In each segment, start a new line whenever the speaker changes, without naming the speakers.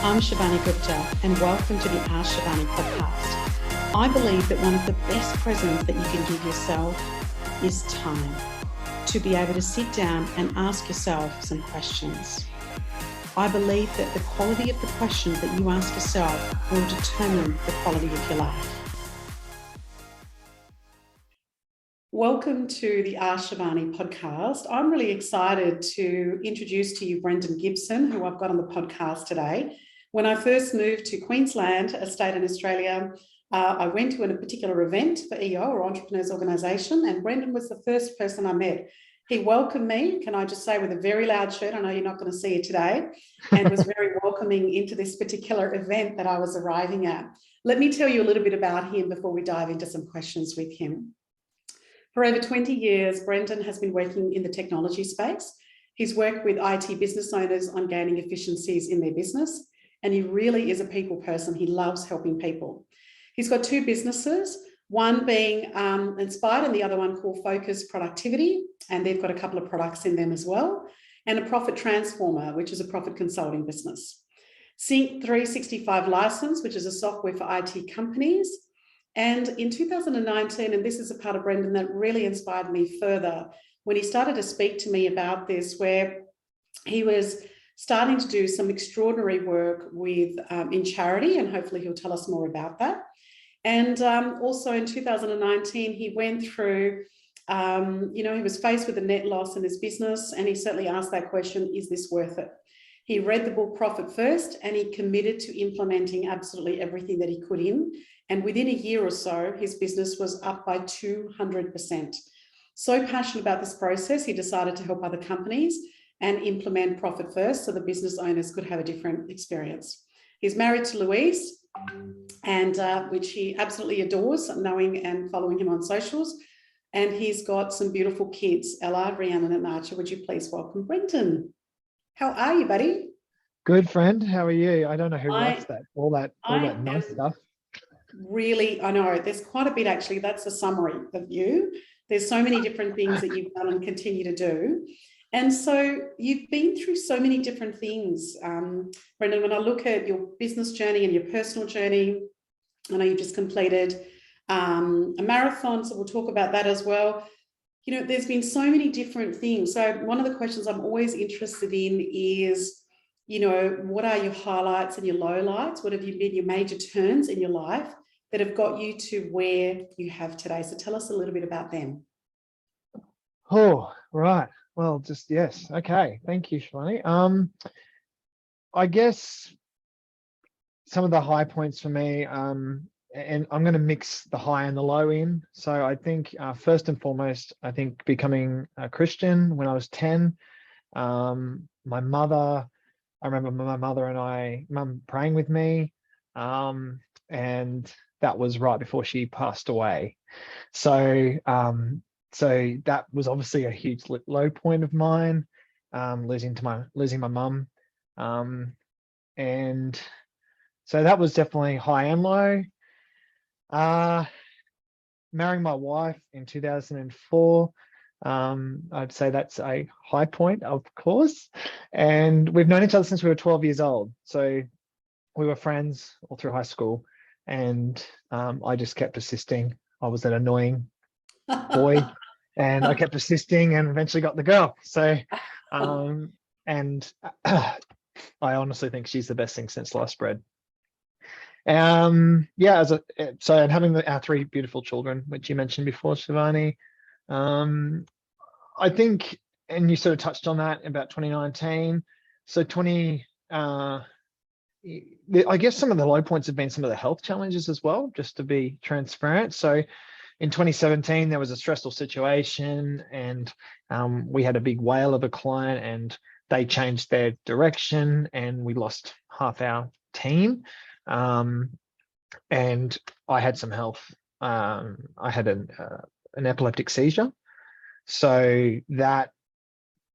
I'm Shivani Gupta, and welcome to the Ask Shivani podcast. I believe that one of the best presents that you can give yourself is time to be able to sit down and ask yourself some questions. I believe that the quality of the questions that you ask yourself will determine the quality of your life. Welcome to the Ask Shivani podcast. I'm really excited to introduce to you Brendan Gibson, who I've got on the podcast today. When I first moved to Queensland, a state in Australia, I went to a particular event for EO, or Entrepreneurs Organisation, and Brendan was the first person I met. He welcomed me, can I just say, with a very loud shirt. I know you're not going to see it today, and was very welcoming into this particular event that I was arriving at. Let me tell you a little bit about him before we dive into some questions with him. For over 20 years, Brendan has been working in the technology space. He's worked with IT business owners on gaining efficiencies in their business, and he really is a people person. He loves helping people. He's got two businesses, one being Inspired and the other one called Focus Productivity, and they've got a couple of products in them as well, and a Profit Transformer, which is a profit consulting business. Sync 365 License, which is a software for IT companies. And in 2019, and this is a part of Brendan that really inspired me further, when he started to speak to me about this, where he was starting to do some extraordinary work with in charity, and hopefully he'll tell us more about that. And also in 2019, he went through, he was faced with a net loss in his business, and he certainly asked that question, is this worth it? He read the book Profit First, and he committed to implementing absolutely everything that he could in. And within a year or so, his business was up by 200%. So passionate about this process, he decided to help other companies and implement Profit First so the business owners could have a different experience. He's married to Louise, and which he absolutely adores, knowing and following him on socials. And he's got some beautiful kids, Ella, Rhiannon, and Archer. Would you please welcome Brendan? How are you, buddy?
Good, friend. How are you? I don't know who writes that, all that nice stuff.
Really, I know there's quite a bit actually. That's a summary of you. There's so many different things that you've done and continue to do. And so you've been through so many different things. Brendan, when I look at your business journey and your personal journey, I know you've just completed a marathon, so we'll talk about that as well. You know, there's been so many different things. So one of the questions I'm always interested in is, you know, what are your highlights and your lowlights? What have you been your major turns in your life that have got you to where you have today? So tell us a little bit about them.
Oh, right. Well, just yes. Okay. Thank you, Shivani. I guess some of the high points for me, and I'm going to mix the high and the low in. So I think first and foremost, I think becoming a Christian when I was 10, my mother, I remember my mother and mum praying with me, and that was right before she passed away. So that was obviously a huge low point of mine, losing my mum, and so that was definitely high and low. Marrying my wife in 2004. I'd say that's a high point, of course. And we've known each other since we were 12 years old. So we were friends all through high school. And I just kept persisting. I was an annoying boy and I kept persisting and eventually got the girl. So, and I honestly think she's the best thing since sliced bread. And having our three beautiful children, which you mentioned before, Shivani. I think, and you sort of touched on that about 2019. So I guess some of the low points have been some of the health challenges as well, just to be transparent. So in 2017, there was a stressful situation, and we had a big whale of a client, and they changed their direction, and we lost half our team. And I had some health. I had an epileptic seizure. So that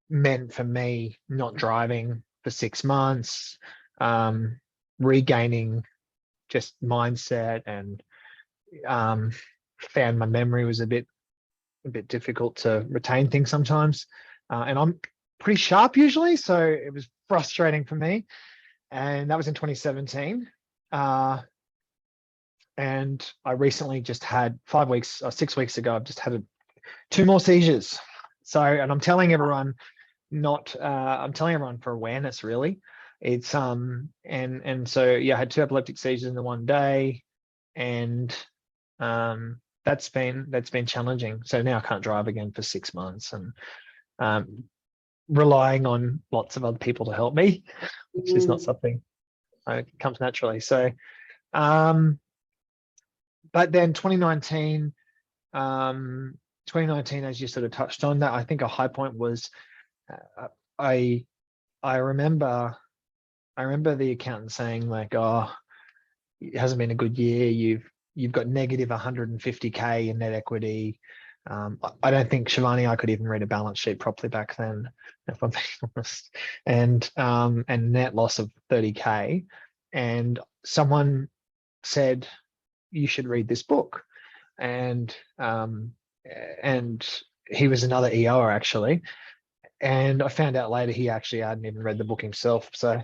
meant for me not driving for 6 months, regaining just mindset, and found my memory was a bit difficult to retain things sometimes. And I'm pretty sharp usually, so it was frustrating for me. and that was in 2017. And I recently just had 5 weeks or 6 weeks ago, I've just had 2 more seizures. So, and I'm telling everyone I'm telling everyone for awareness, really. It's and so yeah, I had 2 epileptic seizures in the one day, and that's been challenging. So now I can't drive again for 6 months, and relying on lots of other people to help me, which is not something comes naturally. So but then 2019, 2019, as you sort of touched on, that I think a high point was I remember the accountant saying, like, oh, it hasn't been a good year. You've got negative 150K in net equity. I don't think, Shivani, I could even read a balance sheet properly back then, if I'm being honest. And net loss of 30K. And someone said, you should read this book. And he was another EOer, actually. And I found out later he actually hadn't even read the book himself. So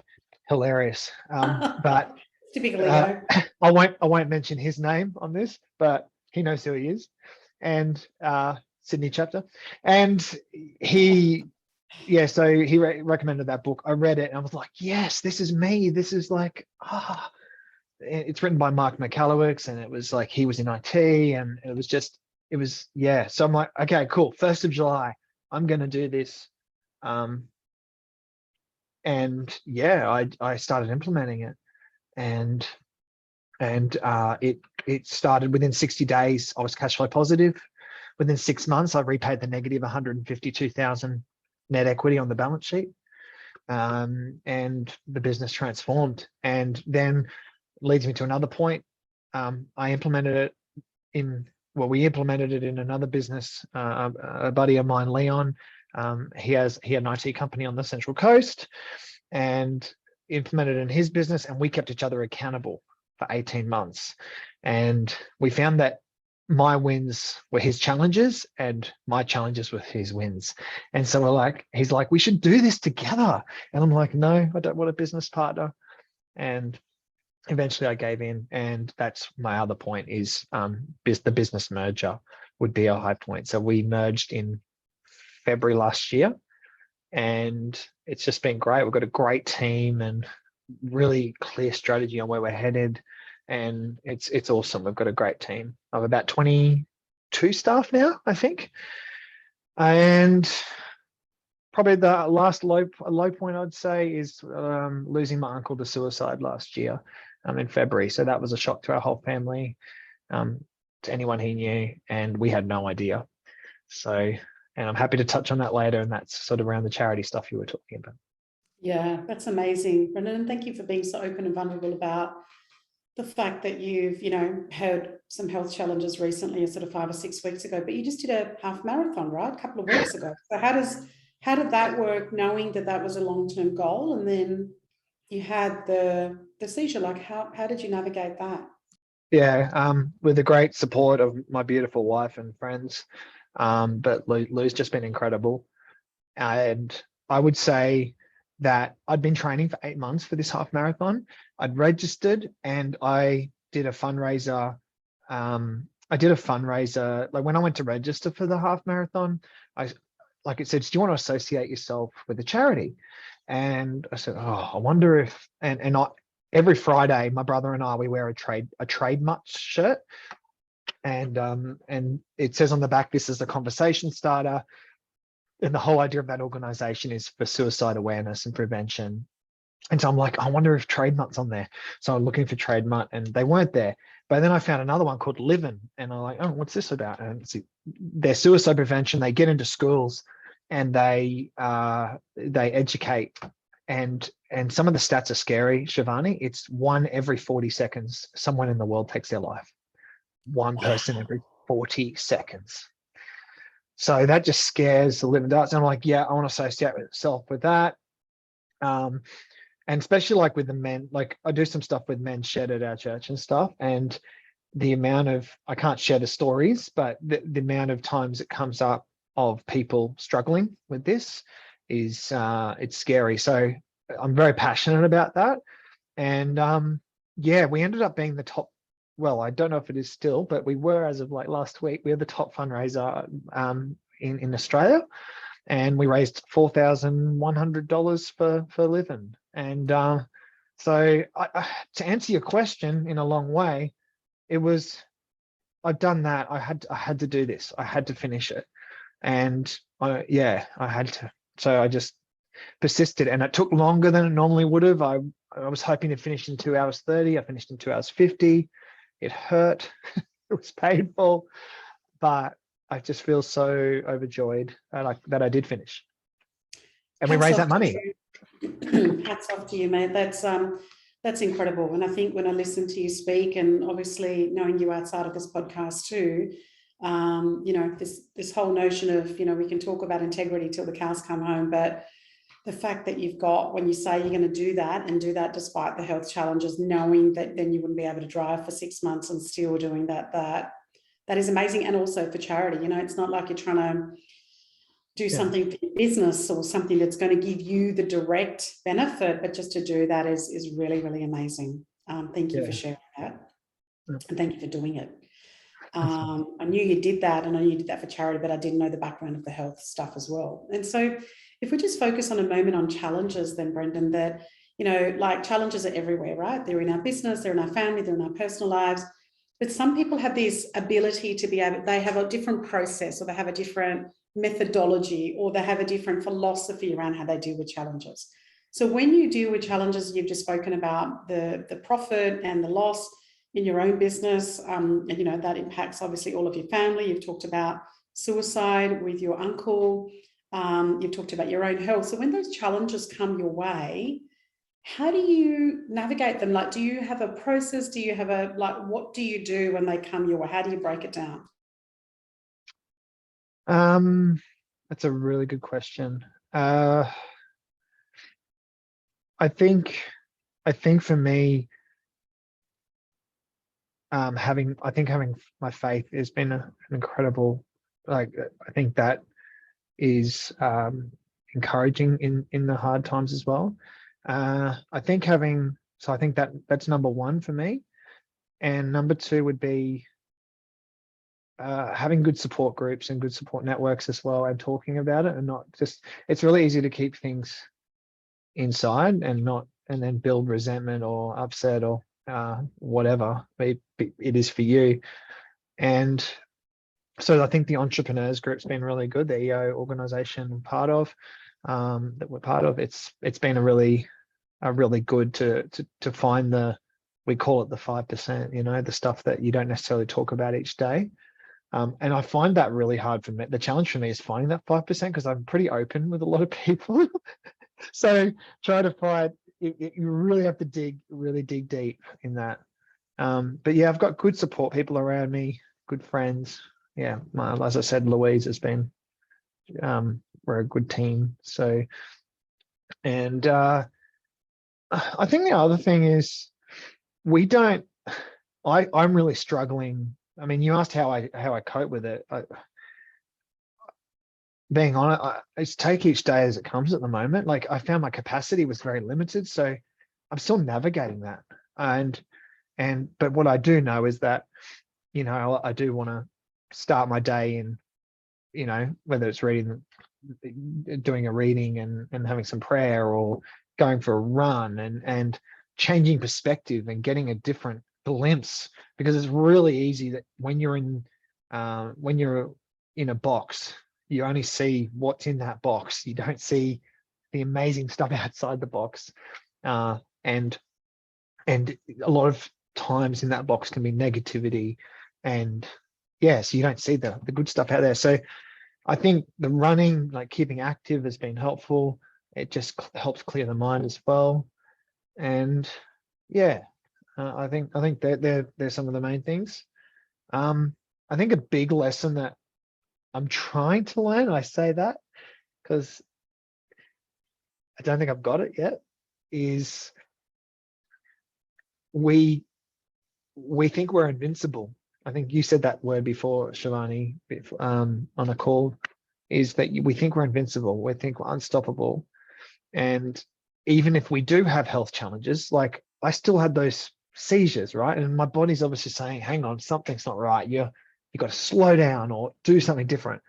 hilarious. But
typical EO.
I won't mention his name on this, but he knows who he is. And Sydney chapter. And he recommended that book. I read it and I was like, yes, this is me. This is like, it's written by Mark McCallowicks, and it was like he was in IT, and it was yeah. So I'm like, okay, cool. 1st of July, I'm gonna do this. And yeah, I started implementing it, and it started within 60 days. I was cash flow positive. Within 6 months, I repaid the negative 152,000 net equity on the balance sheet, and the business transformed. And then leads me to another point. I implemented it we implemented it in another business. A buddy of mine, Leon, he had an IT company on the Central Coast, and implemented it in his business, and we kept each other accountable for 18 months. And we found that my wins were his challenges and my challenges were his wins. And so he's like, we should do this together. And I'm like, no, I don't want a business partner. And eventually I gave in, and that's my other point is the business merger would be a high point. So we merged in February last year, and it's just been great. We've got a great team and really clear strategy on where we're headed, and it's awesome. We've got a great team of about 22 staff now, I think. And probably the last low point I'd say is losing my uncle to suicide last year in February. So that was a shock to our whole family, to anyone he knew, and we had no idea. So, and I'm happy to touch on that later, and that's sort of around the charity stuff you were talking about.
Yeah, that's amazing, Brendan. And thank you for being so open and vulnerable about the fact that you've, had some health challenges recently, sort of 5 or 6 weeks ago, but you just did a half marathon, right? A couple of weeks ago. So how did that work, knowing that that was a long-term goal, and then you had the seizure? Like, how did you navigate that?
Yeah, with the great support of my beautiful wife and friends. But Lou's just been incredible. And I would say that I'd been training for 8 months for this half marathon. I'd registered, and I did a fundraiser. Like when I went to register for the half marathon, it said, do you want to associate yourself with a charity? And I said, oh, I wonder if, and every Friday, my brother and I, we wear a trade much shirt. And it says on the back, this is a conversation starter. And the whole idea of that organization is for suicide awareness and prevention. And so I'm like, I wonder if Trade Mutt's on there. So I'm looking for Trade Mutt, and they weren't there. But then I found another one called Livin', and I'm like, oh, what's this about? And they're suicide prevention. They get into schools, and they educate. And some of the stats are scary, Shivani. It's 1 every 40 seconds, someone in the world takes their life. One person every 40 seconds. So that just scares the living darts. And I'm like, yeah, I want to associate myself with that. And especially like with the men, like I do some stuff with men shed at our church and stuff. And the amount of, I can't share the stories, but the amount of times it comes up of people struggling with this is, it's scary. So I'm very passionate about that. And yeah, we ended up being the top. Well, I don't know if it is still, but we were, as of like last week, we are the top fundraiser in Australia, and we raised $4,100 for living. And so to answer your question in a long way, it was, I've done that. I had to do this. I had to finish it, and yeah, I had to. So I just persisted, and it took longer than it normally would have. I was hoping to finish in 2 hours 30. I finished in 2 hours 50. It hurt. It was painful, but I just feel so overjoyed that I did finish, and we
Hats
raised
off
that money.
to you. Hats off to you, mate. That's incredible. And I think when I listen to you speak, and obviously knowing you outside of this podcast too, you know, this whole notion of, you know, we can talk about integrity till the cows come home, but the fact that you've got, when you say you're going to do that and do that despite the health challenges, knowing that then you wouldn't be able to drive for 6 months and still doing that is amazing. And also for charity, you know, it's not like you're trying to do something for your business or something that's going to give you the direct benefit, but just to do that is really, really amazing. Thank you for sharing that. And thank you for doing it. I knew you did that, and I knew you did that for charity, but I didn't know the background of the health stuff as well. And so if we just focus on a moment on challenges, then Brendan, that, you know, like challenges are everywhere, right? They're in our business, they're in our family, they're in our personal lives. But some people have this ability to be able, they have a different process, or they have a different methodology, or they have a different philosophy around how they deal with challenges. So when you deal with challenges, you've just spoken about the profit and the loss in your own business, and, you know, that impacts obviously all of your family. You've talked about suicide with your uncle. You've talked about your own health. So when those challenges come your way, how do you navigate them? Like, do you have a process? Do you have what do you do when they come your way? How do you break it down?
That's a really good question. I think for me, having my faith has been an incredible, like, I think that is encouraging in the hard times as well. I think that's number one for me. And number two would be having good support groups and good support networks as well, and talking about it, and not just, it's really easy to keep things inside and then build resentment or upset or whatever it is for you. And so I think the entrepreneurs group's been really good. The EO organization I'm part of, that we're part of, it's been a really good to find we call it the 5%, you know, the stuff that you don't necessarily talk about each day. And I find that really hard for me. The challenge for me is finding that 5%, because I'm pretty open with a lot of people. So try to find, you really have to really dig deep in that. But yeah, I've got good support people around me, good friends. Yeah, as I said, Louise has been, we're a good team. So, and I think the other thing is I'm really struggling. I mean, you asked how I cope with it. Being honest, I just take each day as it comes at the moment. Like, I found my capacity was very limited, so I'm still navigating that. But what I do know is that, you know, I do want to start my day in, you know, whether it's doing a reading and having some prayer, or going for a run and changing perspective and getting a different glimpse, because it's really easy that when you're in a box, you only see what's in that box. You don't see the amazing stuff outside the box. And a lot of times in that box can be negativity, and so you don't see the good stuff out there. So I think the running, like keeping active, has been helpful. It just helps clear the mind as well. And I think they're some of the main things. I think a big lesson that I'm trying to learn, I say that because I don't think I've got it yet, is we think we're invincible. I think you said that word before, Shivani, on a call, is that we think we're invincible. We think we're unstoppable. And even if we do have health challenges, like I still had those seizures, right? And my body's obviously saying, hang on, something's not right. You got to slow down or do something different.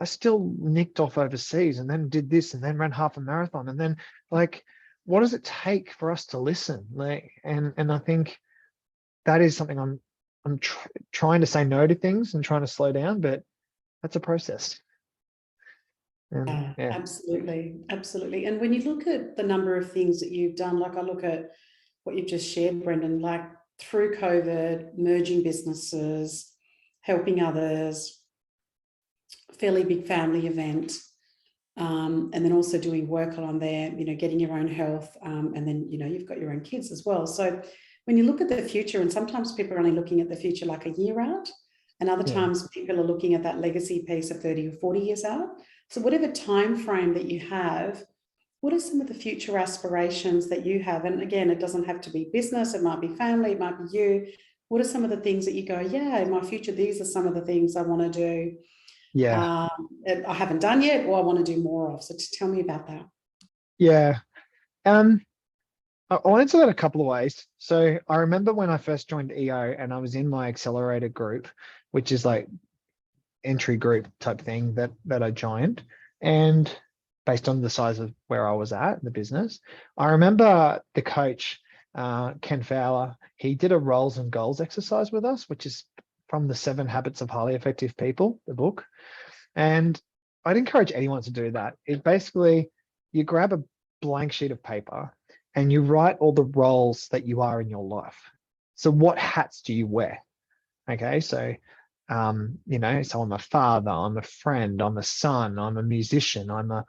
I still nicked off overseas and then did this and then ran half a marathon. And then like, what does it take for us to listen? Like, and I think that is something I'm trying to say no to things and trying to slow down, but that's a process. And
Yeah,
yeah,
absolutely. Absolutely. And when you look at the number of things that you've done, like I look at what you've just shared, Brendan, like through COVID, merging businesses, helping others, fairly big family event, and then also doing work on there, getting your own health, and then, you've got your own kids as well. So when you look at the future, and sometimes people are only looking at the future like a year out, and other
yeah,
times people are looking at that legacy piece of 30 or 40 years out. So whatever time frame that you have, what are some of the future aspirations that you have? And again, it doesn't have to be business, it might be family, it might be you. What are some of the things that you go, yeah, in my future, these are some of the things I want to do,
yeah,
I haven't done yet, or I want to do more of. So tell me about that.
yeah. I'll answer that a couple of ways. So I remember when I first joined EO and I was in my accelerator group, which is like entry group type thing that I joined, and based on the size of where I was at in the business, I remember the coach, Ken Fowler, he did a roles and goals exercise with us, which is from the 7 Habits of Highly Effective People, the book. And I'd encourage anyone to do that. It basically, you grab a blank sheet of paper and you write all the roles that you are in your life. So what hats do you wear? Okay, so so I'm a father, I'm a friend, I'm a son, I'm a musician, I'm a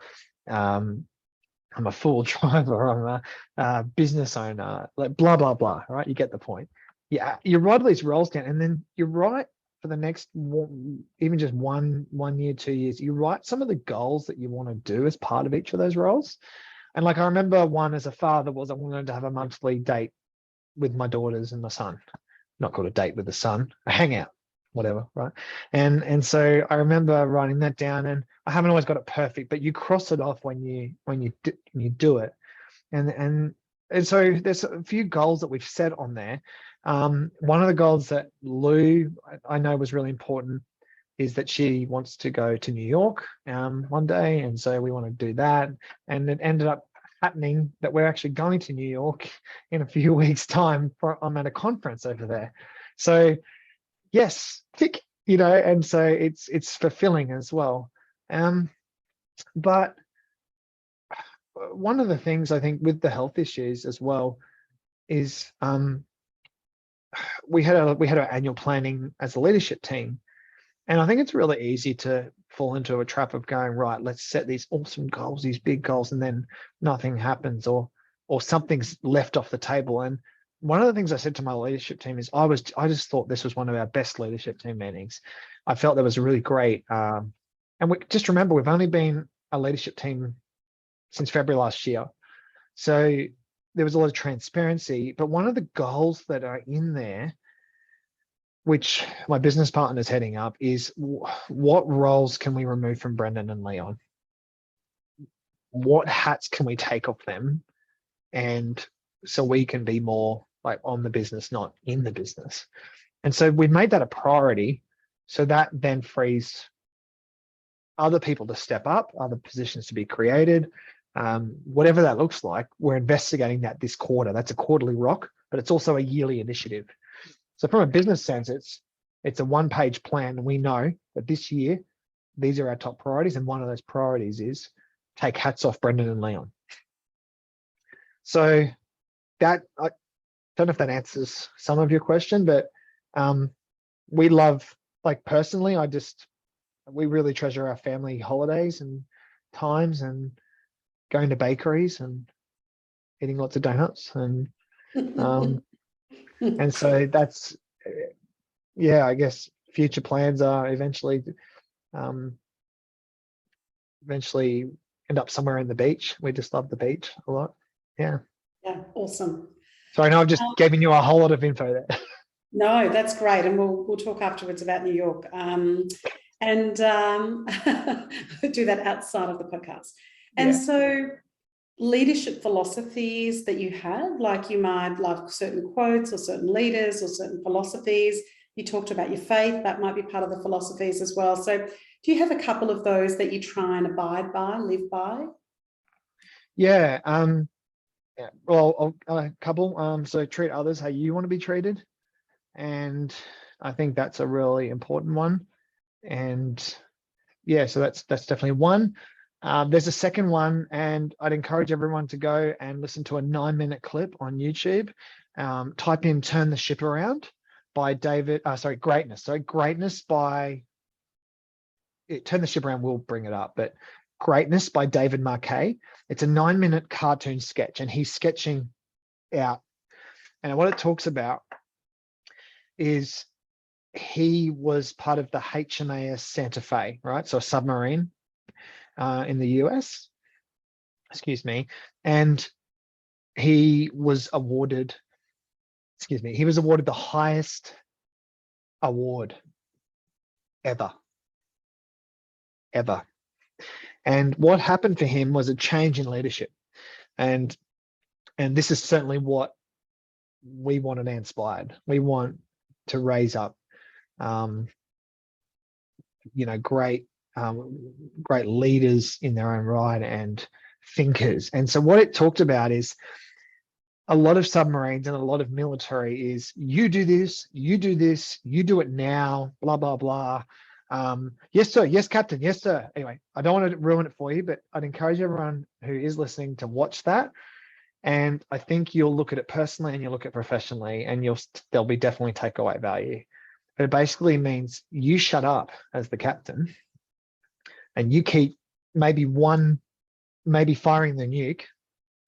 full driver, I'm a business owner, like blah blah blah. Right, you get the point. Yeah, you write all these roles down, and then you write for the next even just one year, 2 years. You write some of the goals that you want to do as part of each of those roles. And like I remember one as a father was I wanted to have a monthly date with my daughters and my son. Not called a date with the son, a hangout, whatever, right? And so I remember writing that down, and I haven't always got it perfect, but you cross it off when you do it. And so there's a few goals that we've set on there. One of the goals that Lou, I know, was really important is that she wants to go to New York one day, and so we want to do that. And it ended up happening that we're actually going to New York in a few weeks' time. I'm at a conference over there, so yes, tick, and so it's fulfilling as well. But one of the things I think with the health issues as well is we had our annual planning as a leadership team. And I think it's really easy to fall into a trap of going, right, let's set these awesome goals, these big goals, and then nothing happens or something's left off the table. And one of the things I said to my leadership team is I just thought this was one of our best leadership team meetings. I felt that was really great. And we just remember we've only been a leadership team since February last year. So there was a lot of transparency, but one of the goals that are in there, which my business partner is heading up, is what roles can we remove from Brendan and Leon? What hats can we take off them? And so we can be more like on the business, not in the business. And so we've made that a priority. So that then frees other people to step up, other positions to be created, whatever that looks like. We're investigating that this quarter. That's a quarterly rock, but it's also a yearly initiative. So from a business sense, it's a one-page plan. And we know that this year, these are our top priorities. And one of those priorities is take hats off Brendan and Leon. So that, I don't know if that answers some of your question, but we love, like personally, we really treasure our family holidays and times and going to bakeries and eating lots of donuts. And so that's, yeah, I guess future plans are eventually end up somewhere in the beach. We just love the beach a lot. Yeah.
Yeah, awesome.
So I know I've just given you a whole lot of info there.
No, that's great. And we'll talk afterwards about New York. And do that outside of the podcast. And
Yeah.
so leadership philosophies that you have? Like, you might love certain quotes or certain leaders or certain philosophies. You talked about your faith, that might be part of the philosophies as well. So do you have a couple of those that you try and abide by, live by?
Yeah. Yeah. Well, a couple. So treat others how you want to be treated. And I think that's a really important one. And yeah, so that's definitely one. There's a second one, and I'd encourage everyone to go and listen to a 9-minute clip on YouTube. Type in "Turn the Ship Around" by David. Greatness. Sorry, Greatness by Turn the Ship Around will bring it up, but Greatness by David Marquet. It's a 9-minute cartoon sketch, and he's sketching out. And what it talks about is he was part of the HMAS Santa Fe, right? So a submarine in the US, excuse me. And he was awarded, the highest award ever. And what happened for him was a change in leadership. And this is certainly what we want to Inspired. We want to raise up, great leaders in their own right and thinkers. And so what it talked about is a lot of submarines and a lot of military is you do this, you do it now, blah, blah, blah. Yes, sir. Yes, Captain. Yes, sir. Anyway, I don't want to ruin it for you, but I'd encourage everyone who is listening to watch that. And I think you'll look at it personally and you'll look at it professionally, and there'll be definitely takeaway value. But it basically means you shut up as the captain and you keep maybe firing the nuke,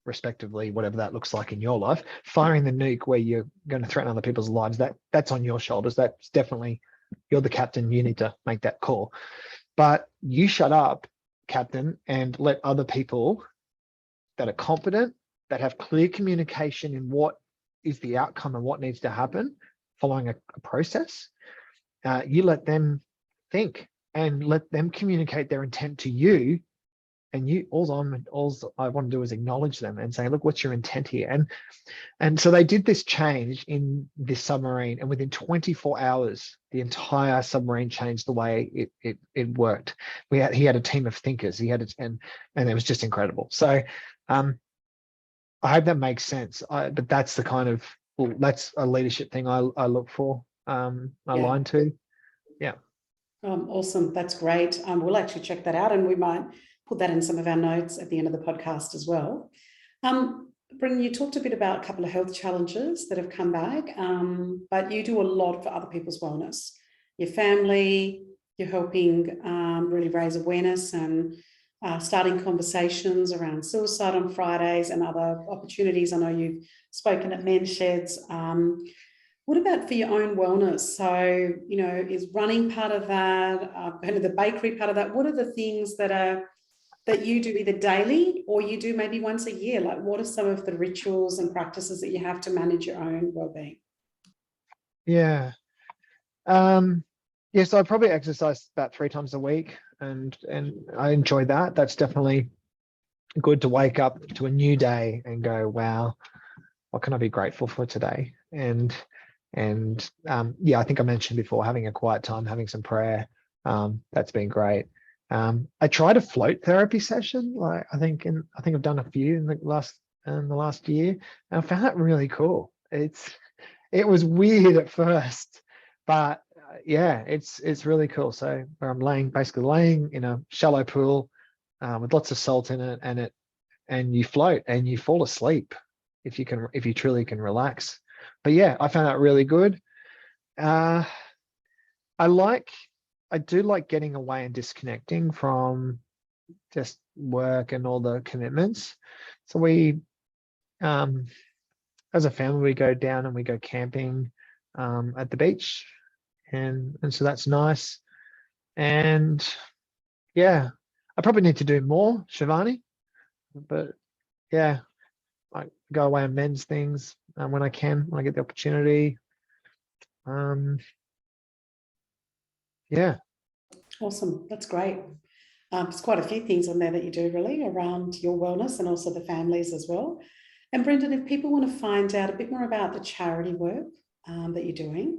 respectively, whatever that looks like in your life, firing the nuke where you're going to threaten other people's lives. That's on your shoulders. That's definitely, you're the captain. You need to make that call. But you shut up, captain, and let other people that are competent, that have clear communication in what is the outcome and what needs to happen following a process. You let them think and let them communicate their intent to you. And all I want to do is acknowledge them and say, look, what's your intent here? And so they did this change in this submarine, and within 24 hours, the entire submarine changed the way it worked. He had a team of thinkers. And it was just incredible. So I hope that makes sense. But that's that's a leadership thing I look for, align to. Yeah.
Awesome. That's great. We'll actually check that out, and we might put that in some of our notes at the end of the podcast as well. Brendan, you talked a bit about a couple of health challenges that have come back, but you do a lot for other people's wellness. Your family, you're helping really raise awareness and starting conversations around suicide on Fridays and other opportunities. I know you've spoken at men's sheds. What about for your own wellness? So, is running part of that? Kind of the bakery part of that? What are the things that you do either daily or you do maybe once a year? Like, what are some of the rituals and practices that you have to manage your own well-being?
Yeah. So I probably exercise about 3 times a week, and I enjoy that. That's definitely good to wake up to a new day and go, wow, what can I be grateful for today? And I think I mentioned before, having a quiet time, having some prayer, that's been great. I tried a float therapy session. Like I think I've done a few in the last year, and I found that really cool. It was weird at first, but it's really cool. So where I'm basically laying in a shallow pool with lots of salt in it, and you float and you fall asleep if you truly can relax. But yeah, I found that really good. I do like getting away and disconnecting from just work and all the commitments. So we, as a family, we go down and we go camping at the beach, and so that's nice. And yeah, I probably need to do more, Shivani, but yeah, I go away and men's things when I get the opportunity. Yeah.
Awesome. That's great. There's quite a few things on there that you do really around your wellness and also the families as well. And Brendan, if people want to find out a bit more about the charity work that you're doing,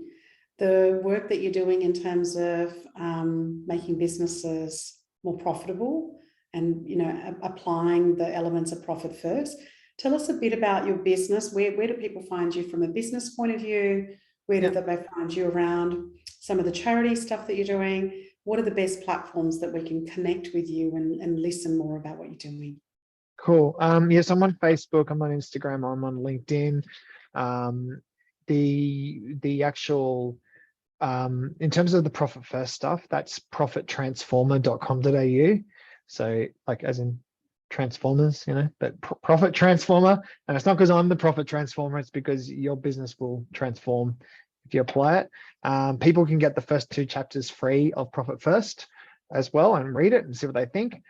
the work that you're doing in terms of making businesses more profitable and, you know, applying the elements of profit first, tell us a bit about your business. Where do people find you from a business point of view? Where do they find you around some of the charity stuff that you're doing? What are the best platforms that we can connect with you and listen more about what you're doing?
Cool. Yes, I'm on Facebook, I'm on Instagram, I'm on LinkedIn. The actual in terms of the profit first stuff, that's profittransformer.com.au. So like as in transformers, you know, but profit transformer. And it's not because I'm the profit transformer, it's because your business will transform if you apply it. People can get the first 2 chapters free of Profit First as well and read it and see what they think.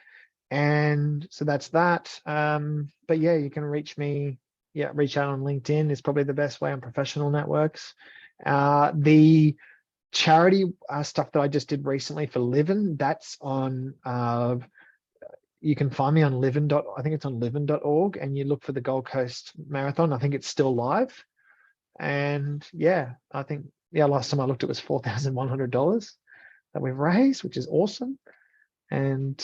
And so that's that. But yeah, you can reach me. Yeah, reach out on LinkedIn is probably the best way on professional networks. The charity stuff that I just did recently for Livin, that's on you can find me on livin. I think it's on livin.org, and you look for the Gold Coast Marathon. I think it's still live. And yeah, I think last time I looked it was $4,100 that we've raised, which is awesome. And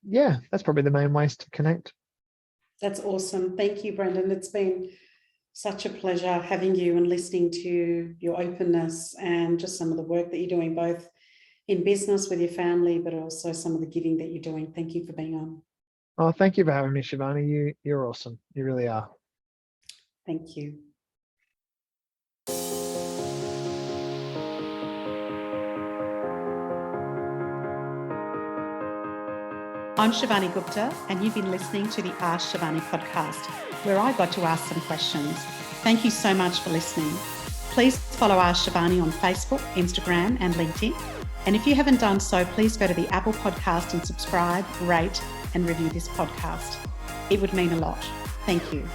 yeah, that's probably the main ways to connect.
That's awesome. Thank you, Brendan. It's been such a pleasure having you and listening to your openness and just some of the work that you're doing, both in business with your family, but also some of the giving that you're doing. Thank you for being on.
Oh, thank you for having me, Shivani. You're awesome. You really are.
Thank you. I'm Shivani Gupta, and you've been listening to the Ask Shivani podcast, where I got to ask some questions. Thank you so much for listening. Please follow Ask Shivani on Facebook, Instagram, and LinkedIn. And if you haven't done so, please go to the Apple podcast and subscribe, rate, and review this podcast. It would mean a lot. Thank you.